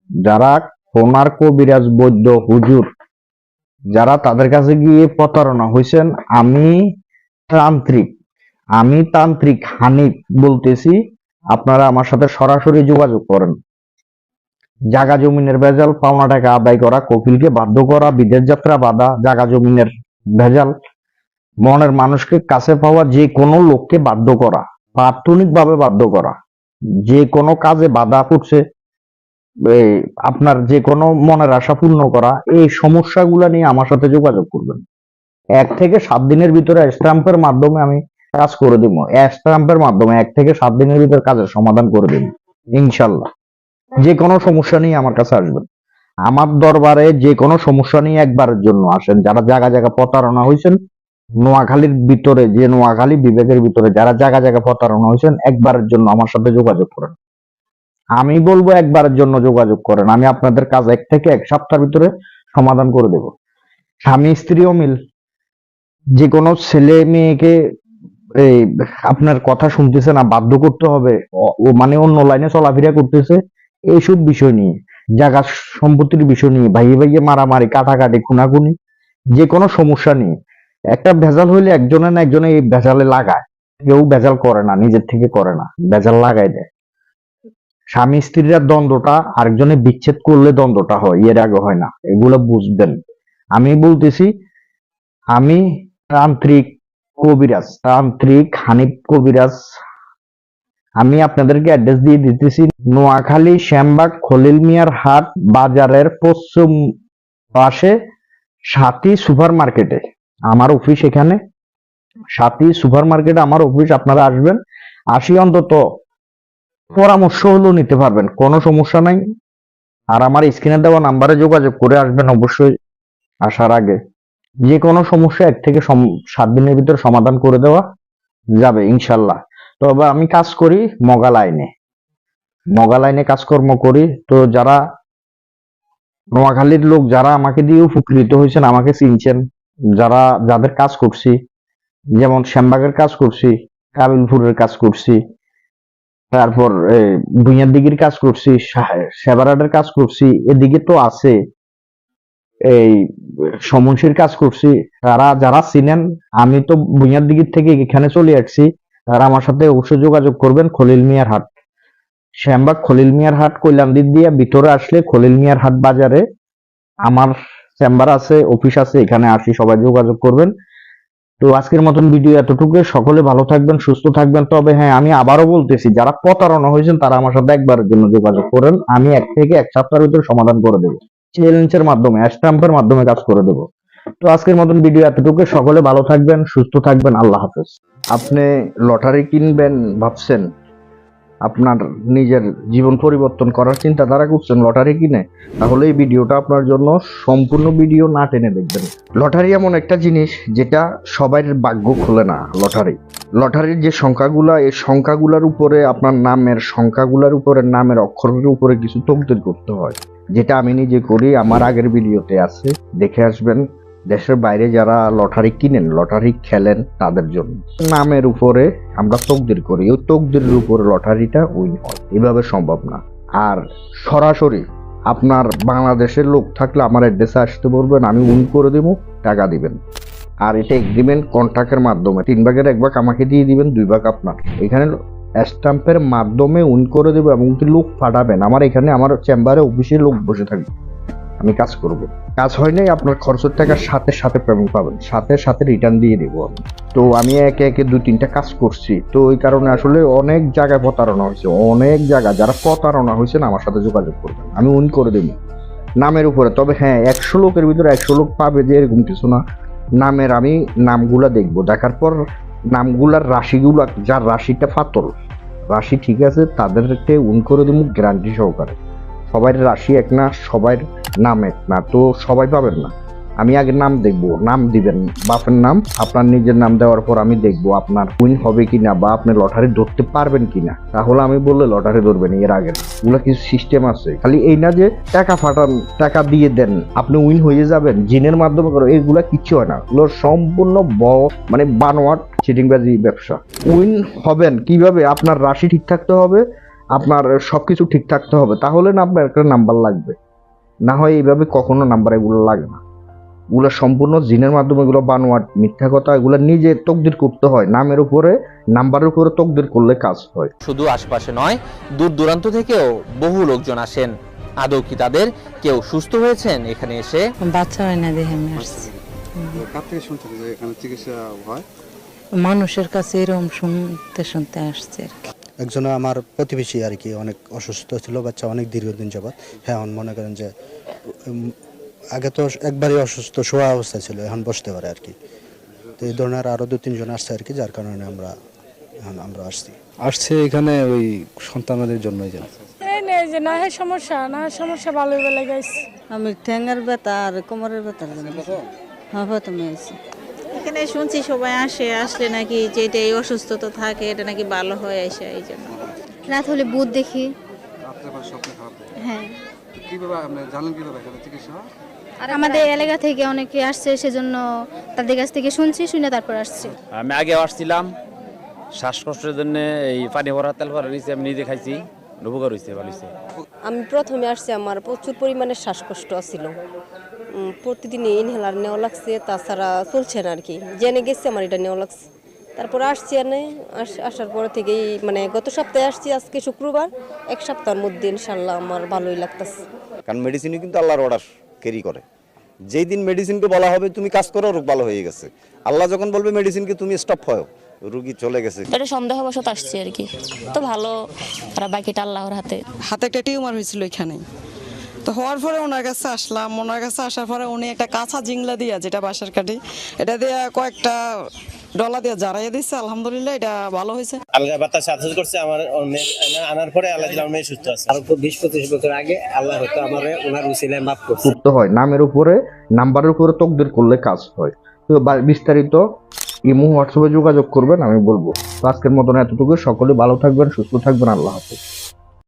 যারা কোনার কবিরাজ বৈদ্য হুজুর, যারা তাদের কাছে গিয়ে প্রতারণা হয়েছেন, তান্ত্রিক আমি তান্ত্রিক হানিফ বলতেছি, আপনারা আমার সাথে সরাসরি যোগাযোগ করেন। জাগা জমিনের ভেজাল, পাওনা টাকা আদায় করা, কপিলকে বাধ্য করা, বিদেশ যাত্রা বাধা, জাগা জমিনের ভেজাল, মনের মানুষকে কাছে পাওয়া, যে কোনো লোককে বাধ্য করা, প্রাথমিক ভাবে বাধ্য করা, যে কোনো কাজে বাধা পড়ছে, আপনার যে কোনো মনের আশা পূর্ণ করা, এই সমস্যাগুলো নিয়ে আমার সাথে যোগাযোগ করবেন। 1 থেকে 7 দিনের ভিতরে স্ট্যাম্পের মাধ্যমে আমি কাজ করে দিব। স্ট্যাম্পের মাধ্যমে 1 থেকে 7 দিনের ভিতরে কাজের সমাধান করে দিব ইনশাল্লাহ। যে কোনো সমস্যা নিয়ে আমার কাছে আসবেন। আমার দরবারে যে কোনো সমস্যা নিয়ে একবারের জন্য আসেন। যারা জায়গা জায়গা প্রতারণা হয়েছেন, নোয়াখালীর ভিতরে, যে নোয়াখালী বিভাগের ভিতরে যারা জায়গা জায়গা প্রতারণা হয়েছেন, একবারের জন্য আমার সাথে যোগাযোগ করেন। আমি বলবো একবারের জন্য যোগাযোগ করেন। আমি আপনাদের কাজ 1 থেকে 1 সপ্তাহের ভিতরে সমাধান করে দেব। স্বামী স্ত্রী অমিল, যে কোনো ছেলে মেয়েকে এই আপনার কথা শুনতেছে না, বাধ্য করতে হবে, ও মানে অন্য লাইনে চলাফেরা করতেছে, এইসব বিষয় নিয়ে, জায়গা সম্পত্তির বিষয় নিয়ে, ভাইয়ে ভাইয়ে মারামারি, কাটাকাটি, খুনাখুনি, যে কোনো সমস্যা নিয়ে একটা ভেজাল হইলে একজনে না একজনে এই ভেজালে লাগায়। কেউ ভেজাল করে না, নিজের থেকে করে না, ভেজাল লাগাই দেয়। স্বামী স্ত্রীরা দ্বন্দ্বটা আরেকজনে বিচ্ছেদ করলে দ্বন্দ্বটা হয়, এর আগে হয় না, এগুলো বুঝবেন। আমি বলতেছি, আমি তান্ত্রিক হানিফ কবিরাজ। আমি আপনাদেরকে অ্যাড্রেস দিয়ে দিতেছি, নোয়াখালী শ্যামবাগ খলিল মিয়ার হাট বাজারের পশ্চিম পাশে সাথী সুপার মার্কেটে আমার অফিস। এখানে সাথী সুপার মার্কেটে আমার অফিস। আপনারা আসবেন, আসি অন্তত পরামর্শ হলেও নিতে পারবেন, কোনো সমস্যা নাই। আর আমার স্ক্রিনে দেওয়া নাম্বারে যোগাযোগ করে আসবেন অবশ্যই। আসার আগে যে কোনো সমস্যা 1 থেকে 7 দিনের ভিতরে সমাধান করে দেওয়া যাবে ইনশাল্লাহ। তবে আমি কাজ করি মগা লাইনে কাজকর্ম করি। তো যারা নোয়াখালীর লোক, যারা আমাকে দিয়ে উপকৃত হয়েছেন, আমাকে চিনছেন, যাদের কাজ করছি, যেমন শ্যামবাগের কাজ করছি, কাবিলপুরের কাজ করছি, তারপর ভুঁইয়ার দিঘির কাজ করছি, সেবারাটের কাজ করছি, এদিকে তো আছে এই সমনশীর কাজ করছি। যারা চিনেন, আমি তো ভুঁইয়ার দিঘির থেকে এখানে চলে আসছি, তারা আমার সাথে অবশ্যই যোগাযোগ করবেন। খলিল মিয়ার হাট, শ্যামবাগ খলিল মিয়ার হাট, কৈলামদির দিয়ে ভিতরে আসলে খলিল মিয়ার হাট বাজারে আমার চেম্বার আছে, অফিস আছে, এখানে আসি, সবাই যোগাযোগ করবেন। তো আজকের মতন ভিডিও এতটুকু। সকলে ভালো থাকবেন, সুস্থ থাকবেন। তবে হ্যাঁ, আমি আবারও বলতেছি, যারা প্রতারণা হয়েছেন তারা আমার সাথে একবারের জন্য যোগাযোগ করেন। আমি 1 থেকে 1 সপ্তাহের ভিতরে সমাধান করে দেবো, চ্যালেঞ্জের মাধ্যমে, স্ট্যাম্পের মাধ্যমে কাজ করে দেবো। তো আজকের মতন ভিডিও এতটুকু। সকলে ভালো থাকবেন, সুস্থ থাকবেন। আল্লাহ হাফেজ। আপনি লটারি কিনবেন ভাবছেন, আপনার নিজের জীবন পরিবর্তন করার চিন্তাধারা করছেন লটারি কিনে, তাহলে এই ভিডিওটা আপনার জন্য। সম্পূর্ণ ভিডিও না টেনে দেখবেন। লটারি এমন একটা জিনিস যেটা সবার ভাগ্য খোলে না। লটারির যে সংখ্যাগুলা, এই সংখ্যাগুলার উপরে, আপনার নামের সংখ্যাগুলার উপরে, নামের অক্ষরের উপরে কিছু তকদির করতে হয়, যেটা আমি নিজে করি। আমার আগের ভিডিওতে আছে, দেখে আসবেন। দেশের বাইরে যারা লটারি কিনেন, লটারি খেলেন, তাদের জন্য নামের উপরে আমরা তকদির করি, ওই তকদিরের উপরে লটারিটা উইন হয়, এভাবে সম্ভব না। আর সরাসরি আপনার বাংলাদেশের লোক থাকলে আমার অ্যাড্রেসে আসতে বলবেন, আমি উইন করে দেবো, টাকা দিবেন। আর এটা এগ্রিমেন্ট কন্ট্রাক্টের মাধ্যমে 3/1 আমাকে দিয়ে দিবেন, 2 আপনার। এখানে স্ট্যাম্পের মাধ্যমে উইন করে দেবো, এবং লোক পাঠাবেন আমার এখানে, আমার চেম্বারে অফিসে লোক বসে থাকবে, আমি কাজ করব। কাজ হয় নাই, আপনার খরচের টাকার সাথে সাথে পেমেন্ট পাবেন, সাথে সাথে রিটার্ন দিয়ে দেবো আমি। তো আমি একে একে 2-3টা কাজ করছি, তো ওই কারণে আসলে অনেক জায়গায় প্রতারণা হয়েছে, অনেক জায়গা। যারা প্রতারণা হয়েছে না, আমার সাথে যোগাযোগ করবেন, আমি উইন করে দেবো নামের উপরে। তবে হ্যাঁ, 100 লোকের ভিতরে 100 লোক পাবে যে, এরকম কিছু না। নামের আমি নামগুলা দেখবো, দেখার পর নামগুলার রাশিগুলা, যার রাশিটা ফাতল, রাশি ঠিক আছে, তাদেরকে উইন করে দেবো গ্যারান্টি সহকারে। সবাই রাশি এক না, সবাই নাম এক না, তো সবাই পাবেন না। আমি আগে নাম দেখবো, নাম দিবেন, বাপের নাম, আপনার নিজের নাম দেওয়ার পর আমি দেখবো আপনার উইন হবে কিনা, বা আপনি লটারি ধরতে পারবেন কিনা। তাহলে আমি বললে লটারি ধরবেন। এর আগে ওগুলা কিছু সিস্টেম আছে, খালি এই না যে টাকা ফাটান, টাকা দিয়ে দেন, আপনি উইন হয়ে যাবেন, জিনের মাধ্যমে করো, এগুলা কিচ্ছু হয় না। এগুলো সম্পূর্ণ মানে বানোয়াট চিটিংবাজি ব্যবসা। উইন হবেন কিভাবে? আপনার রাশি ঠিক থাকতে হবে, আপনার সবকিছু ঠিক থাকতে হবে, তাহলে না আপনার একটা নাম্বার লাগবে। না হয় এইভাবে কখনো নাম্বার এগুলো লাগে না। এগুলো সম্পূর্ণ জিনের মাধ্যমে, এগুলো বানোয়াট মিথ্যা কথা, এগুলো নিজে তকদির করতে হয়। নামের উপরে নাম্বারের উপরে তকদির করলে কাজ হয়। শুধু আশপাশে নয়, দূর দূরান্ত থেকেও বহু লোকজন আসেন। আদৌ কি তাদের কেউ সুস্থ হয়েছেন এখানে এসে? বাচ্চা হয় না দেখে আমি আসছি। কার থেকে শুনছেন যে এখানে চিকিৎসা হয়? মানুষের কাছে এরকম শুনতে শুনতে আসছে আর কি। একজন আমার প্রতিবেশী আর কি অনেক অসুস্থ ছিল, বাচ্চা অনেক দীর্ঘদিন যাবৎ। হ্যাঁ, এখন মনে করেন যে আগে তো একবারই অসুস্থ শোয়া অবস্থা ছিল, এখন বসতে পারে আর কি। তো এই ধরনের আরও 2-3 জন আসছে আর কি, যার কারণে আমরা আসছে এখানে ওই সন্তানদের জন্যই যেন। এই নেই যে না হয় সমস্যা ভালো বেলা গাইছে। আমি ঠ্যাঙ্গার ব্যথা আর কোমরের ব্যথা হ্যাঁ প্রথমে আছি। এখানে শুনছি সবাই আসলে নাকি যেটা এই অসুস্থতা থাকে এটা নাকি ভালো হয়ে আসে, এই জন্য রাত হলে ভূত দেখি। রাত্রেবার স্বপ্নে খারাপ দেখে? হ্যাঁ, কিভাবে আপনি জানেন কিভাবে এখানে চিকিৎসা হয়? আমাদের এলাকা থেকে অনেকে আসছে, সেজন্য তাদের কাছ থেকে শুনছি, শুনে তারপর আসছি। আমি আগে আসছিলাম শ্বাসকষ্টের জন্য, এই পানি ভরা তেল ভরা নিয়েছি, আমি নিজে খাইছি, উপকার হয়েছে, ভালো হয়েছে। আমি প্রথমে আসছি, আমার প্রচুর পরিমাণে শ্বাসকষ্ট ছিল, প্রতিদিন ইনহেলার নেওয়া লাগছে, তাছাড়া চলছে না আর কি। জেনে গেছি আমার এটা নেওয়া লাগছে, তারপরে আসছি এনে। আসার পর থেকেই মানে গত সপ্তাহে আসছি, আজকে শুক্রবার, 1 সপ্তাহের মধ্যে ইনশাল্লাহ আমার ভালোই লাগতেছে। কারণ মেডিসিনই কিন্তু আল্লাহর অর্ডার ক্যারি করে। যেই দিন মেডিসিনকে বলা হবে তুমি কাজ করো, রোগ ভালো হয়ে গেছে, আল্লাহ যখন বলবে মেডিসিনকে তুমি স্টপ হয়, রোগী চলে গেছে। এটা সন্দেহবশত আসছি আর কি, তো ভালো, আর বাকিটা আল্লাহর হাতে। হাতে একটা টিউমার হয়েছিল এখানে, তো হওয়ার পরে ওনার কাছে আসলাম। ওনার কাছে আসার পরে উনি একটা কাঁচা জিংলা দিয়া, যেটা বাসার কাঠি, এটা দিয়ে কয়েকটা ডলা দিয়ে জ্বালাইয়া দিচ্ছে। আলহামদুলিল্লাহ এটা ভালো হয়েছে। আলগা বাতাস আশ্বাস করছে আমার আনার পরে আল্লাহ দিলাম মেয়ে সুস্থ আছে। আর 20-25 বছর আগে আল্লাহ হয়তো আমার ওনার উসিলায় মাফ করছে। করতে হয়, নামের উপরে নাম্বারের উপরে তকদির করলে কাজ হয়। তো বিস্তারিত ইমো হোয়াটসঅ্যাপে যোগাযোগ করবেন, আমি বলবো। তো আজকের মতন এতটুকু। সকলে ভালো থাকবেন, সুস্থ থাকবেন। আল্লাহ হাফেজ।